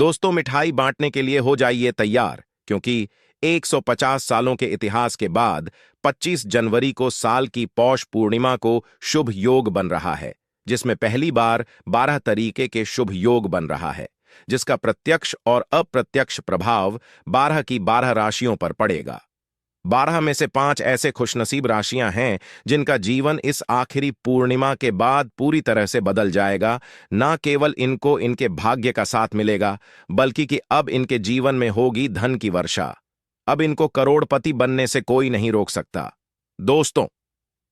दोस्तों, मिठाई बांटने के लिए हो जाइए तैयार, क्योंकि 150 सालों के इतिहास के बाद 25 जनवरी को साल की पौष पूर्णिमा को शुभ योग बन रहा है, जिसमें पहली बार 12 तरीके के शुभ योग बन रहा है, जिसका प्रत्यक्ष और अप्रत्यक्ष प्रभाव 12 की 12 राशियों पर पड़ेगा। 12 में से 5 ऐसे खुशनसीब राशियां हैं जिनका जीवन इस आखिरी पूर्णिमा के बाद पूरी तरह से बदल जाएगा। न केवल इनको इनके भाग्य का साथ मिलेगा, बल्कि कि अब इनके जीवन में होगी धन की वर्षा। अब इनको करोड़पति बनने से कोई नहीं रोक सकता। दोस्तों,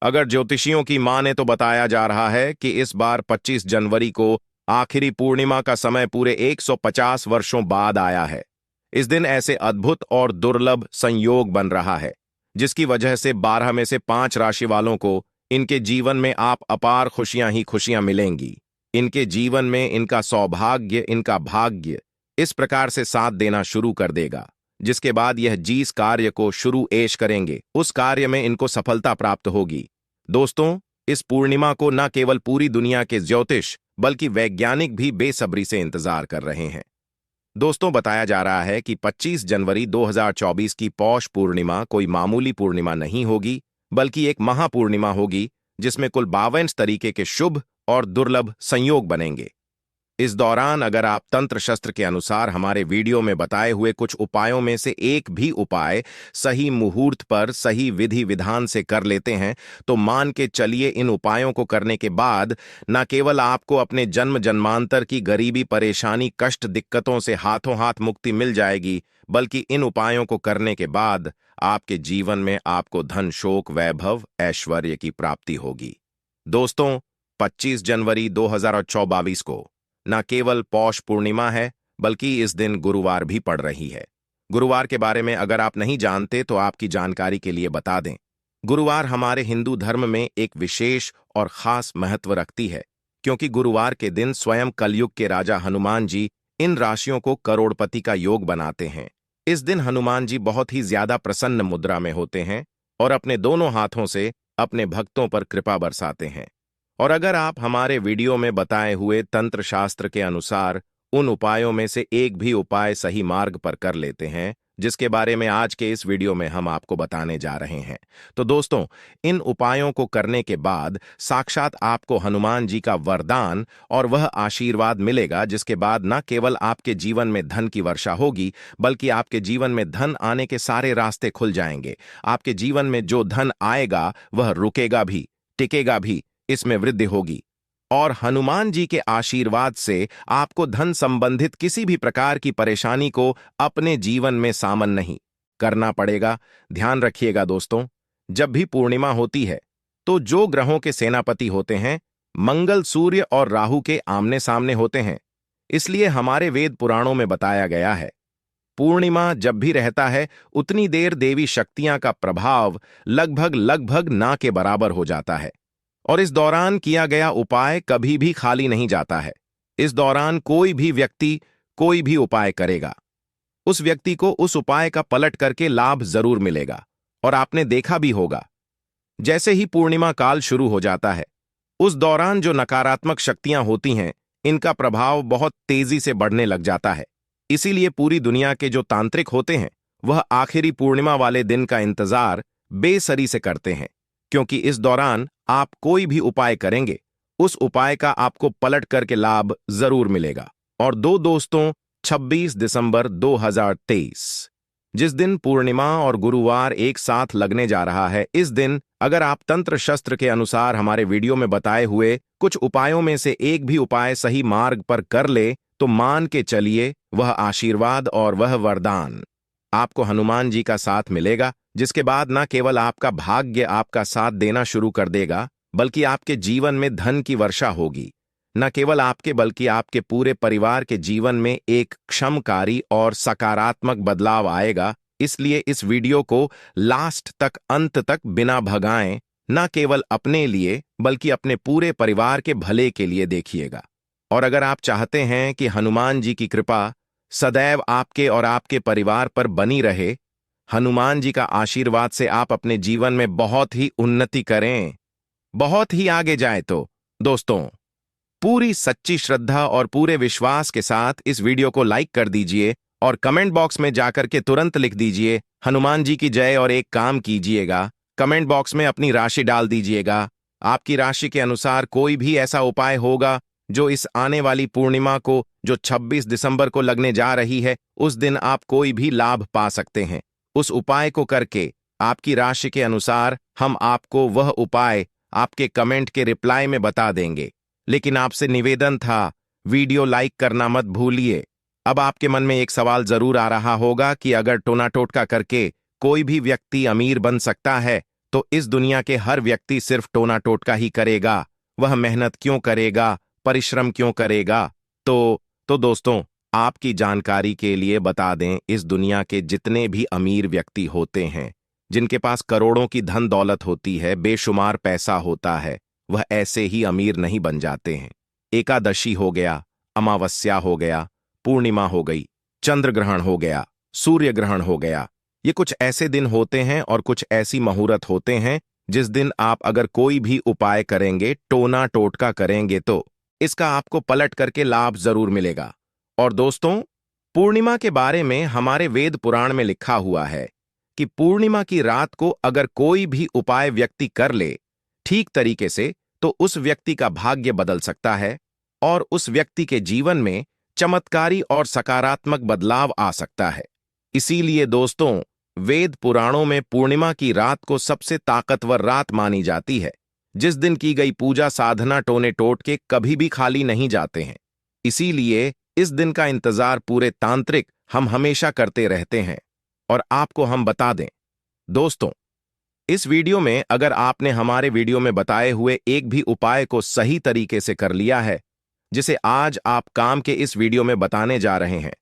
अगर ज्योतिषियों की माने तो बताया जा रहा है कि इस बार 25 जनवरी को आखिरी पूर्णिमा का समय पूरे 150 वर्षों बाद आया है। इस दिन ऐसे अद्भुत और दुर्लभ संयोग बन रहा है, जिसकी वजह से 12 में से 5 राशि वालों को इनके जीवन में आप अपार खुशियां ही खुशियां मिलेंगी। इनके जीवन में इनका सौभाग्य, इनका भाग्य इस प्रकार से साथ देना शुरू कर देगा, जिसके बाद यह जिस कार्य को शुरू ऐश करेंगे उस कार्य में इनको सफलता प्राप्त होगी। दोस्तों, इस पूर्णिमा को न केवल पूरी दुनिया के ज्योतिष बल्कि वैज्ञानिक भी बेसब्री से इंतजार कर रहे हैं। दोस्तों, बताया जा रहा है कि 25 जनवरी 2024 की पौष पूर्णिमा कोई मामूली पूर्णिमा नहीं होगी, बल्कि एक महापूर्णिमा होगी, जिसमें कुल 52 तरीके के शुभ और दुर्लभ संयोग बनेंगे। इस दौरान अगर आप तंत्र शस्त्र के अनुसार हमारे वीडियो में बताए हुए कुछ उपायों में से एक भी उपाय सही मुहूर्त पर सही विधि विधान से कर लेते हैं, तो मान के चलिए इन उपायों को करने के बाद न केवल आपको अपने जन्म जन्मांतर की गरीबी, परेशानी, कष्ट, दिक्कतों से हाथों हाथ मुक्ति मिल जाएगी, बल्कि इन उपायों को करने के बाद आपके जीवन में आपको धन, शोक, वैभव, ऐश्वर्य की प्राप्ति होगी। दोस्तों, 25 जनवरी 2024 को न केवल पौष पूर्णिमा है, बल्कि इस दिन गुरुवार भी पड़ रही है। गुरुवार के बारे में अगर आप नहीं जानते तो आपकी जानकारी के लिए बता दें। गुरुवार हमारे हिंदू धर्म में एक विशेष और खास महत्व रखती है, क्योंकि गुरुवार के दिन स्वयं कलयुग के राजा हनुमान जी इन राशियों को करोड़पति का योग बनाते हैं। इस दिन हनुमान जी बहुत ही ज्यादा प्रसन्न मुद्रा में होते हैं और अपने दोनों हाथों से अपने भक्तों पर कृपा बरसाते हैं। और अगर आप हमारे वीडियो में बताए हुए तंत्र शास्त्र के अनुसार उन उपायों में से एक भी उपाय सही मार्ग पर कर लेते हैं, जिसके बारे में आज के इस वीडियो में हम आपको बताने जा रहे हैं, तो दोस्तों, इन उपायों को करने के बाद साक्षात आपको हनुमान जी का वरदान और वह आशीर्वाद मिलेगा, जिसके बाद न केवल आपके जीवन में धन की वर्षा होगी, बल्कि आपके जीवन में धन आने के सारे रास्ते खुल जाएंगे। आपके जीवन में जो धन आएगा वह रुकेगा भी, टिकेगा भी, इसमें वृद्धि होगी। और हनुमान जी के आशीर्वाद से आपको धन संबंधित किसी भी प्रकार की परेशानी को अपने जीवन में सामना नहीं करना पड़ेगा। ध्यान रखिएगा दोस्तों, जब भी पूर्णिमा होती है तो जो ग्रहों के सेनापति होते हैं, मंगल, सूर्य और राहु के आमने सामने होते हैं। इसलिए हमारे वेद पुराणों में बताया गया है, पूर्णिमा जब भी रहता है उतनी देर देवी शक्तियां का प्रभाव लगभग ना के बराबर हो जाता है। और इस दौरान किया गया उपाय कभी भी खाली नहीं जाता है। इस दौरान कोई भी व्यक्ति कोई भी उपाय करेगा, उस व्यक्ति को उस उपाय का पलट करके लाभ जरूर मिलेगा। और आपने देखा भी होगा, जैसे ही पूर्णिमा काल शुरू हो जाता है, उस दौरान जो नकारात्मक शक्तियां होती हैं, इनका प्रभाव बहुत तेजी से बढ़ने लग जाता है। इसीलिए पूरी दुनिया के जो तांत्रिक होते हैं, वह आखिरी पूर्णिमा वाले दिन का इंतजार बेसरी से करते हैं, क्योंकि इस दौरान आप कोई भी उपाय करेंगे, उस उपाय का आपको पलट करके लाभ जरूर मिलेगा। और दोस्तों, 26 दिसंबर 2023, जिस दिन पूर्णिमा और गुरुवार एक साथ लगने जा रहा है, इस दिन अगर आप तंत्र शस्त्र के अनुसार हमारे वीडियो में बताए हुए कुछ उपायों में से एक भी उपाय सही मार्ग पर कर ले, तो मान के चलिए वह आशीर्वाद और वह वरदान आपको हनुमान जी का साथ मिलेगा, जिसके बाद न केवल आपका भाग्य आपका साथ देना शुरू कर देगा, बल्कि आपके जीवन में धन की वर्षा होगी। न केवल आपके बल्कि आपके पूरे परिवार के जीवन में एक क्षमकारी और सकारात्मक बदलाव आएगा। इसलिए इस वीडियो को लास्ट तक, अंत तक बिना भगाएं, न केवल अपने लिए बल्कि अपने पूरे परिवार के भले के लिए देखिएगा। और अगर आप चाहते हैं कि हनुमान जी की कृपा सदैव आपके और आपके परिवार पर बनी रहे, हनुमान जी का आशीर्वाद से आप अपने जीवन में बहुत ही उन्नति करें, बहुत ही आगे जाएं, तो दोस्तों, पूरी सच्ची श्रद्धा और पूरे विश्वास के साथ इस वीडियो को लाइक कर दीजिए और कमेंट बॉक्स में जाकर के तुरंत लिख दीजिए हनुमान जी की जय। और एक काम कीजिएगा, कमेंट बॉक्स में अपनी राशि डाल दीजिएगा। आपकी राशि के अनुसार कोई भी ऐसा उपाय होगा जो इस आने वाली पूर्णिमा को, जो 26 दिसंबर को लगने जा रही है, उस दिन आप कोई भी लाभ पा सकते हैं। उस उपाय को करके आपकी राशि के अनुसार हम आपको वह उपाय आपके कमेंट के रिप्लाई में बता देंगे। लेकिन आपसे निवेदन था, वीडियो लाइक करना मत भूलिए। अब आपके मन में एक सवाल जरूर आ रहा होगा कि अगर टोना टोटका करके कोई भी व्यक्ति अमीर बन सकता है तो इस दुनिया के हर व्यक्ति सिर्फ टोना टोटका ही करेगा, वह मेहनत क्यों करेगा, परिश्रम क्यों करेगा? तो दोस्तों, आपकी जानकारी के लिए बता दें, इस दुनिया के जितने भी अमीर व्यक्ति होते हैं, जिनके पास करोड़ों की धन दौलत होती है, बेशुमार पैसा होता है, वह ऐसे ही अमीर नहीं बन जाते हैं। एकादशी हो गया, अमावस्या हो गया, पूर्णिमा हो गई, चंद्र ग्रहण हो गया, सूर्य ग्रहण हो गया, ये कुछ ऐसे दिन होते हैं और कुछ ऐसी मुहूर्त होते हैं जिस दिन आप अगर कोई भी उपाय करेंगे, टोना टोटका करेंगे, तो इसका आपको पलट करके लाभ जरूर मिलेगा। और दोस्तों, पूर्णिमा के बारे में हमारे वेद पुराण में लिखा हुआ है कि पूर्णिमा की रात को अगर कोई भी उपाय व्यक्ति कर ले ठीक तरीके से, तो उस व्यक्ति का भाग्य बदल सकता है और उस व्यक्ति के जीवन में चमत्कारी और सकारात्मक बदलाव आ सकता है। इसीलिए दोस्तों, वेद पुराणों में पूर्णिमा की रात को सबसे ताकतवर रात मानी जाती है, जिस दिन की गई पूजा साधना टोने टोट के कभी भी खाली नहीं जाते हैं। इसीलिए इस दिन का इंतजार पूरे तांत्रिक हम हमेशा करते रहते हैं। और आपको हम बता दें दोस्तों, इस वीडियो में अगर आपने हमारे वीडियो में बताए हुए एक भी उपाय को सही तरीके से कर लिया है, जिसे आज आप काम के इस वीडियो में बताने जा रहे हैं,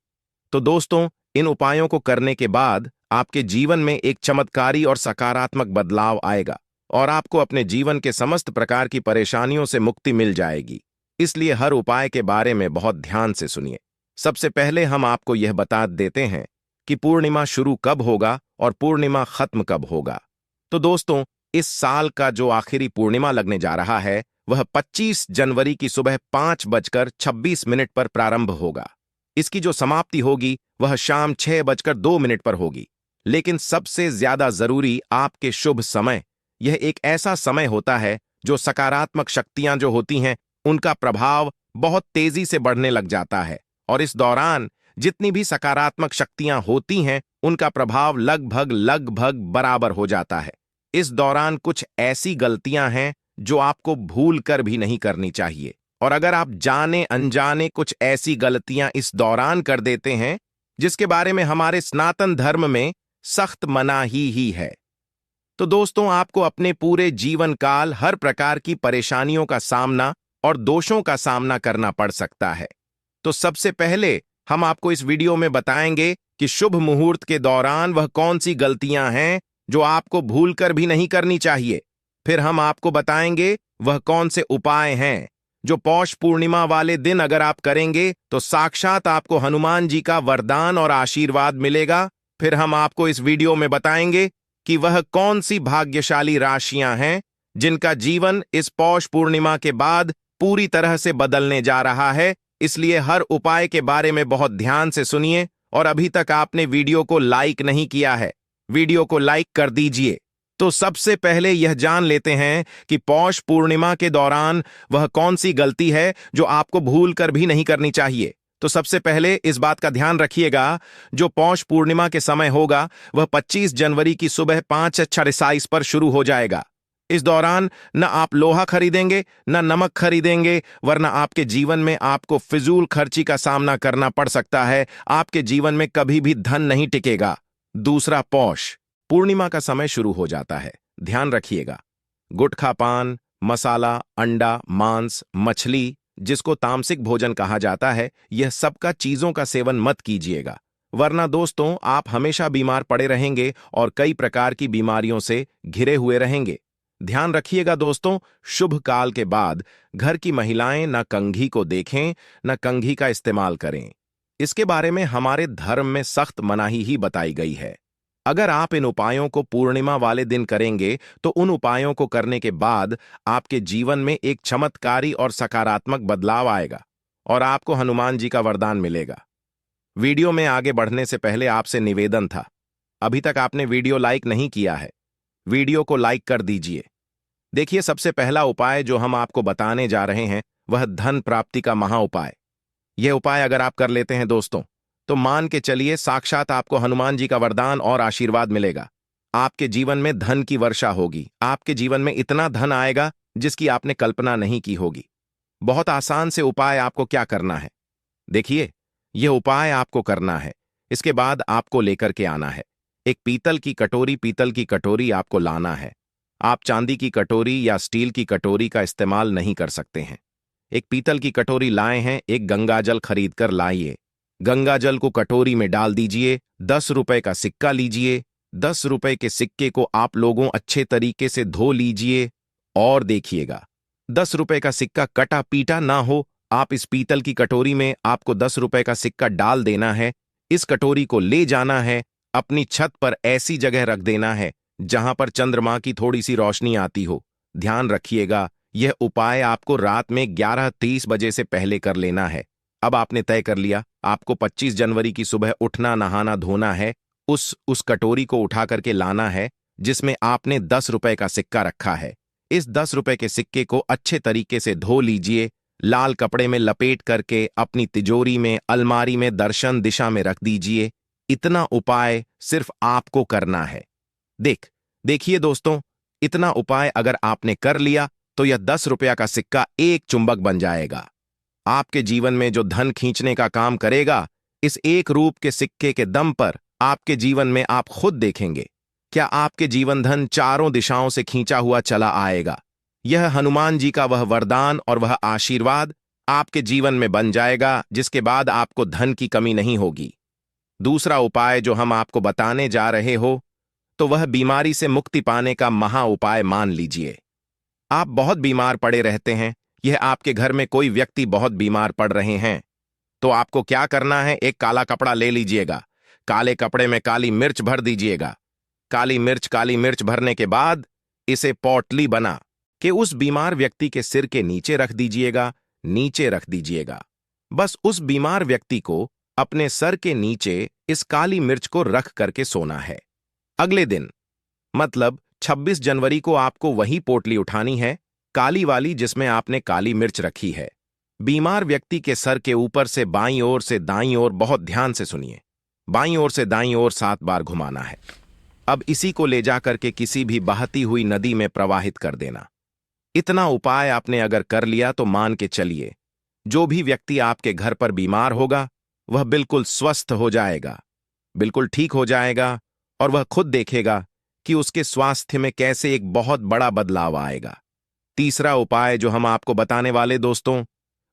तो दोस्तों, इन उपायों को करने के बाद आपके जीवन में एक चमत्कारी और सकारात्मक बदलाव आएगा और आपको अपने जीवन के समस्त प्रकार की परेशानियों से मुक्ति मिल जाएगी। इसलिए हर उपाय के बारे में बहुत ध्यान से सुनिए। सबसे पहले हम आपको यह बता देते हैं कि पूर्णिमा शुरू कब होगा और पूर्णिमा खत्म कब होगा। तो दोस्तों, इस साल का जो आखिरी पूर्णिमा लगने जा रहा है, वह 25 जनवरी की सुबह 5:26 पर प्रारंभ होगा। इसकी जो समाप्ति होगी वह शाम 6:02 पर होगी। लेकिन सबसे ज्यादा जरूरी आपके शुभ समय, यह एक ऐसा समय होता है जो सकारात्मक शक्तियां जो होती हैं, उनका प्रभाव बहुत तेजी से बढ़ने लग जाता है। और इस दौरान जितनी भी सकारात्मक शक्तियां होती हैं, उनका प्रभाव लगभग बराबर हो जाता है। इस दौरान कुछ ऐसी गलतियां हैं जो आपको भूल कर भी नहीं करनी चाहिए। और अगर आप जाने अनजाने कुछ ऐसी गलतियां इस दौरान कर देते हैं जिसके बारे में हमारे सनातन धर्म में सख्त मनाही ही है, तो दोस्तों, आपको अपने पूरे जीवन काल हर प्रकार की परेशानियों का सामना और दोषों का सामना करना पड़ सकता है। तो सबसे पहले हम आपको इस वीडियो में बताएंगे कि शुभ मुहूर्त के दौरान वह कौन सी गलतियां हैं जो आपको भूलकर भी नहीं करनी चाहिए। फिर हम आपको बताएंगे वह कौन से उपाय हैं जो पौष पूर्णिमा वाले दिन अगर आप करेंगे तो साक्षात आपको हनुमान जी का वरदान और आशीर्वाद मिलेगा। फिर हम आपको इस वीडियो में बताएंगे कि वह कौन सी भाग्यशाली राशियां हैं जिनका जीवन इस पौष पूर्णिमा के बाद पूरी तरह से बदलने जा रहा है। इसलिए हर उपाय के बारे में बहुत ध्यान से सुनिए। और अभी तक आपने वीडियो को लाइक नहीं किया है, वीडियो को लाइक कर दीजिए। तो सबसे पहले यह जान लेते हैं कि पौष पूर्णिमा के दौरान वह कौन सी गलती है जो आपको भूल कर भी नहीं करनी चाहिए। तो सबसे पहले इस बात का ध्यान रखिएगा, जो पौष पूर्णिमा के समय होगा वह 25 जनवरी की सुबह 5:26 पर शुरू हो जाएगा। इस दौरान न आप लोहा खरीदेंगे न नमक खरीदेंगे, वरना आपके जीवन में आपको फिजूल खर्ची का सामना करना पड़ सकता है। आपके जीवन में कभी भी धन नहीं टिकेगा। दूसरा, पौष पूर्णिमा का समय शुरू हो जाता है। ध्यान रखिएगा, गुटखा पान, मसाला, अंडा, मांस, मछली, जिसको तामसिक भोजन कहा जाता है, यह सबका चीजों का सेवन मत कीजिएगा, वरना दोस्तों आप हमेशा बीमार पड़े रहेंगे और कई प्रकार की बीमारियों से घिरे हुए रहेंगे। ध्यान रखिएगा दोस्तों, शुभ काल के बाद घर की महिलाएं न कंघी को देखें न कंघी का इस्तेमाल करें। इसके बारे में हमारे धर्म में सख्त मनाही ही बताई गई है। अगर आप इन उपायों को पूर्णिमा वाले दिन करेंगे तो उन उपायों को करने के बाद आपके जीवन में एक चमत्कारी और सकारात्मक बदलाव आएगा और आपको हनुमान जी का वरदान मिलेगा। वीडियो में आगे बढ़ने से पहले आपसे निवेदन था, अभी तक आपने वीडियो लाइक नहीं किया है, वीडियो को लाइक कर दीजिए। देखिए, सबसे पहला उपाय जो हम आपको बताने जा रहे हैं वह धन प्राप्ति का महा उपाय। यह उपाय अगर आप कर लेते हैं दोस्तों, तो मान के चलिए साक्षात आपको हनुमान जी का वरदान और आशीर्वाद मिलेगा। आपके जीवन में धन की वर्षा होगी, आपके जीवन में इतना धन आएगा जिसकी आपने कल्पना नहीं की होगी। बहुत आसान से उपाय आपको क्या करना है, देखिए, यह उपाय आपको करना है। इसके बाद आपको लेकर के आना है एक पीतल की कटोरी आपको लाना है। आप चांदी की कटोरी या स्टील की कटोरी का इस्तेमाल नहीं कर सकते हैं। एक पीतल की कटोरी लाए हैं, एक गंगाजल खरीद कर लाइए। गंगाजल को कटोरी में डाल दीजिए। 10 रुपए का सिक्का लीजिए। 10 रुपए के सिक्के को आप लोगों अच्छे तरीके से धो लीजिए और देखिएगा 10 रुपए का सिक्का कटा पीटा ना हो। आप इस पीतल की कटोरी में आपको 10 रुपए का सिक्का डाल देना है। इस कटोरी को ले जाना है, अपनी छत पर ऐसी जगह रख देना है जहां पर चंद्रमा की थोड़ी सी रोशनी आती हो। ध्यान रखिएगा, यह उपाय आपको रात में 11:30 बजे से पहले कर लेना है। अब आपने तय कर लिया, आपको 25 जनवरी की सुबह उठना, नहाना, धोना है। उस कटोरी को उठा करके लाना है जिसमें आपने 10 रुपए का सिक्का रखा है। इस 10 रुपए के सिक्के को अच्छे तरीके से धो लीजिए। लाल कपड़े में लपेट करके अपनी तिजोरी में, अलमारी में दर्शन दिशा में रख दीजिए। इतना उपाय सिर्फ आपको करना है। देखिए दोस्तों, इतना उपाय अगर आपने कर लिया तो यह 10 रुपया का सिक्का एक चुंबक बन जाएगा। आपके जीवन में जो धन खींचने का काम करेगा, इस एक रूप के सिक्के के दम पर आपके जीवन में आप खुद देखेंगे क्या आपके जीवन धन चारों दिशाओं से खींचा हुआ चला आएगा। यह हनुमान जी का वह वरदान और वह आशीर्वाद आपके जीवन में बन जाएगा, जिसके बाद आपको धन की कमी नहीं होगी। दूसरा उपाय जो हम आपको बताने जा रहे हो तो वह बीमारी से मुक्ति पाने का महा उपाय मान लीजिए। आप बहुत बीमार पड़े रहते हैं, यह आपके घर में कोई व्यक्ति बहुत बीमार पड़ रहे हैं, तो आपको क्या करना है, एक काला कपड़ा ले लीजिएगा। काले कपड़े में काली मिर्च भर दीजिएगा। काली मिर्च भरने के बाद इसे पोटली बना के उस बीमार व्यक्ति के सिर के नीचे रख दीजिएगा। बस उस बीमार व्यक्ति को अपने सर के नीचे इस काली मिर्च को रख करके सोना है। अगले दिन मतलब 26 जनवरी को आपको वही पोटली उठानी है, काली वाली जिसमें आपने काली मिर्च रखी है। बीमार व्यक्ति के सर के ऊपर से बाईं ओर से दाईं ओर, बहुत ध्यान से सुनिए, बाईं ओर से दाईं ओर 7 बार घुमाना है। अब इसी को ले जाकर के किसी भी बहती हुई नदी में प्रवाहित कर देना। इतना उपाय आपने अगर कर लिया तो मान के चलिए, जो भी व्यक्ति आपके घर पर बीमार होगा वह बिल्कुल स्वस्थ हो जाएगा, बिल्कुल ठीक हो जाएगा, और वह खुद देखेगा कि उसके स्वास्थ्य में कैसे एक बहुत बड़ा बदलाव आएगा। तीसरा उपाय जो हम आपको बताने वाले दोस्तों,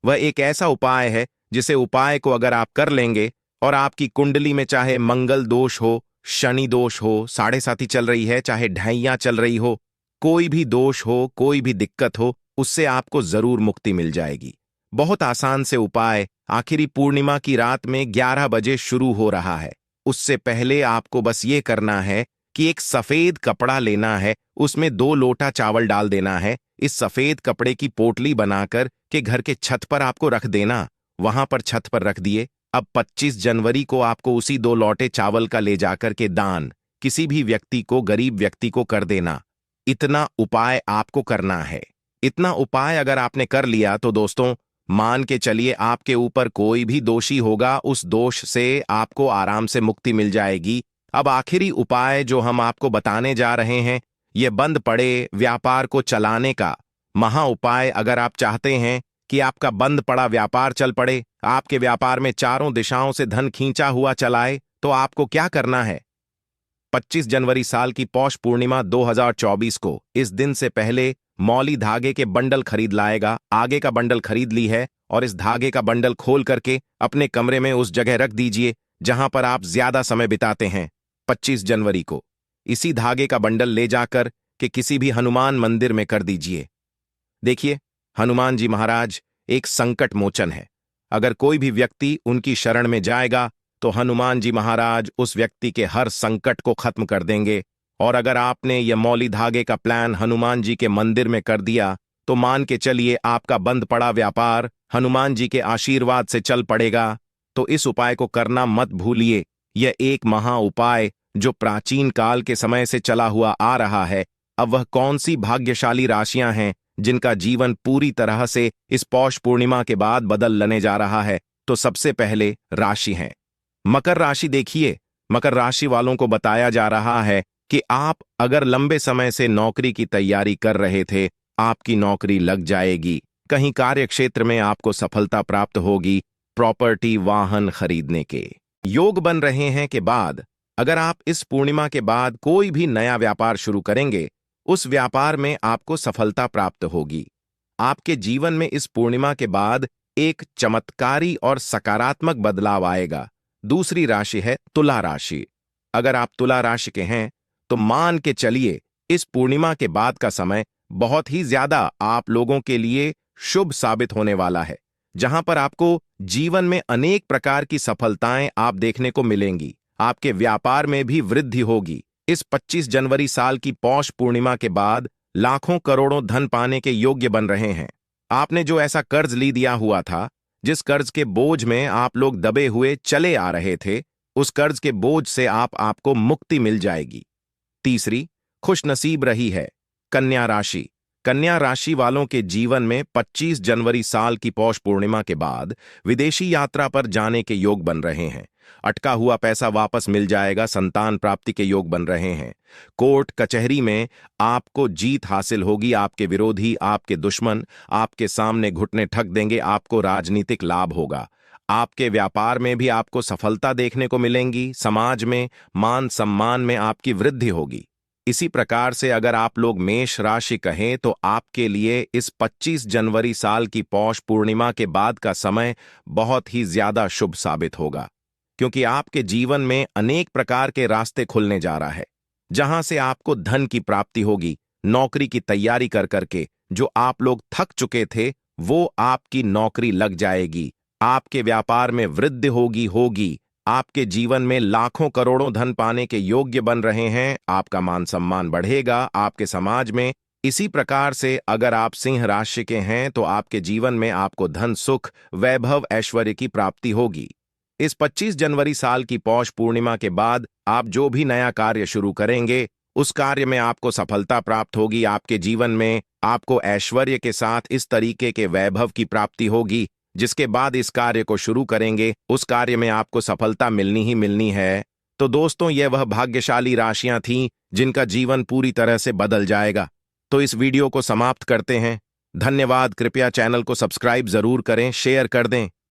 वह एक ऐसा उपाय है जिसे उपाय को अगर आप कर लेंगे और आपकी कुंडली में चाहे मंगल दोष हो, शनि दोष हो, साढ़े साती चल रही है, चाहे ढैया चल रही हो, कोई भी दोष हो, कोई भी दिक्कत हो, उससे आपको जरूर मुक्ति मिल जाएगी। बहुत आसान से उपाय आखिरी पूर्णिमा की रात में 11 बजे शुरू हो रहा है। उससे पहले आपको बस ये करना है कि एक सफेद कपड़ा लेना है, उसमें 2 लोटा चावल डाल देना है। इस सफेद कपड़े की पोटली बनाकर के घर के छत पर आपको रख देना। वहां पर छत पर रख दिए। अब 25 जनवरी को आपको उसी 2 लोटे चावल का ले जाकर के दान किसी भी व्यक्ति को, गरीब व्यक्ति को कर देना। इतना उपाय आपको करना है। इतना उपाय अगर आपने कर लिया तो दोस्तों मान के चलिए आपके ऊपर कोई भी दोषी होगा, उस दोष से आपको आराम से मुक्ति मिल जाएगी। अब आखिरी उपाय जो हम आपको बताने जा रहे हैं, यह बंद पड़े व्यापार को चलाने का महा उपाय। अगर आप चाहते हैं कि आपका बंद पड़ा व्यापार चल पड़े, आपके व्यापार में चारों दिशाओं से धन खींचा हुआ चलाए, तो आपको क्या करना है, 25 जनवरी साल की पौष पूर्णिमा 2024 को इस दिन से पहले मौली धागे के बंडल खरीद लाएगा। आगे का बंडल खरीद ली है और इस धागे का बंडल खोल करके अपने कमरे में उस जगह रख दीजिए जहां पर आप ज्यादा समय बिताते हैं। 25 जनवरी को इसी धागे का बंडल ले जाकर के किसी भी हनुमान मंदिर में कर दीजिए। देखिए, हनुमान जी महाराज एक संकट मोचन है। अगर कोई भी व्यक्ति उनकी शरण में जाएगा तो हनुमान जी महाराज उस व्यक्ति के हर संकट को खत्म कर देंगे। और अगर आपने यह मौली धागे का प्लान हनुमान जी के मंदिर में कर दिया तो मान के चलिए आपका बंद पड़ा व्यापार हनुमान जी के आशीर्वाद से चल पड़ेगा। तो इस उपाय को करना मत भूलिए। यह एक महा उपाय जो प्राचीन काल के समय से चला हुआ आ रहा है। अब वह कौन सी भाग्यशाली राशियां हैं जिनका जीवन पूरी तरह से इस पौष पूर्णिमा के बाद बदल लेने जा रहा है? तो सबसे पहले राशि है मकर राशि। देखिए, मकर राशि वालों को बताया जा रहा है कि आप अगर लंबे समय से नौकरी की तैयारी कर रहे थे, आपकी नौकरी लग जाएगी। कहीं कार्य क्षेत्र में आपको सफलता प्राप्त होगी। प्रॉपर्टी वाहन खरीदने के योग बन रहे हैं के बाद अगर आप इस पूर्णिमा के बाद कोई भी नया व्यापार शुरू करेंगे, उस व्यापार में आपको सफलता प्राप्त होगी। आपके जीवन में इस पूर्णिमा के बाद एक चमत्कारी और सकारात्मक बदलाव आएगा। दूसरी राशि है तुला राशि। अगर आप तुला राशि के हैं तो मान के चलिए इस पूर्णिमा के बाद का समय बहुत ही ज्यादा आप लोगों के लिए शुभ साबित होने वाला है, जहां पर आपको जीवन में अनेक प्रकार की सफलताएं आप देखने को मिलेंगी। आपके व्यापार में भी वृद्धि होगी। इस 25 जनवरी साल की पौष पूर्णिमा के बाद लाखों करोड़ों धन पाने के योग्य बन रहे हैं। आपने जो ऐसा कर्ज ली दिया हुआ था, जिस कर्ज के बोझ में आप लोग दबे हुए चले आ रहे थे, उस कर्ज के बोझ से आपको मुक्ति मिल जाएगी। तीसरी खुशनसीब रही है कन्या राशि। कन्या राशि वालों के जीवन में 25 जनवरी साल की पौष पूर्णिमा के बाद विदेशी यात्रा पर जाने के योग बन रहे हैं। अटका हुआ पैसा वापस मिल जाएगा। संतान प्राप्ति के योग बन रहे हैं। कोर्ट कचहरी में आपको जीत हासिल होगी। आपके विरोधी, आपके दुश्मन आपके सामने घुटने ठक देंगे। आपको राजनीतिक लाभ होगा। आपके व्यापार में भी आपको सफलता देखने को मिलेंगी। समाज में मान सम्मान में आपकी वृद्धि होगी। इसी प्रकार से अगर आप लोग मेष राशि कहें तो आपके लिए इस 25 जनवरी साल की पौष पूर्णिमा के बाद का समय बहुत ही ज्यादा शुभ साबित होगा, क्योंकि आपके जीवन में अनेक प्रकार के रास्ते खुलने जा रहा है, जहां से आपको धन की प्राप्ति होगी। नौकरी की तैयारी कर करके जो आप लोग थक चुके थे, वो आपकी नौकरी लग जाएगी। आपके व्यापार में वृद्धि होगी। आपके जीवन में लाखों करोड़ों धन पाने के योग्य बन रहे हैं। आपका मान सम्मान बढ़ेगा आपके समाज में। इसी प्रकार से अगर आप सिंह राशि के हैं तो आपके जीवन में आपको धन, सुख, वैभव, ऐश्वर्य की प्राप्ति होगी। इस 25 जनवरी साल की पौष पूर्णिमा के बाद आप जो भी नया कार्य शुरू करेंगे, उस कार्य में आपको सफलता प्राप्त होगी। आपके जीवन में आपको ऐश्वर्य के साथ इस तरीके के वैभव की प्राप्ति होगी, जिसके बाद इस कार्य को शुरू करेंगे, उस कार्य में आपको सफलता मिलनी ही मिलनी है। तो दोस्तों, यह वह भाग्यशाली राशियां थीं जिनका जीवन पूरी तरह से बदल जाएगा। तो इस वीडियो को समाप्त करते हैं। धन्यवाद। कृपया चैनल को सब्सक्राइब जरूर करें, शेयर कर दें।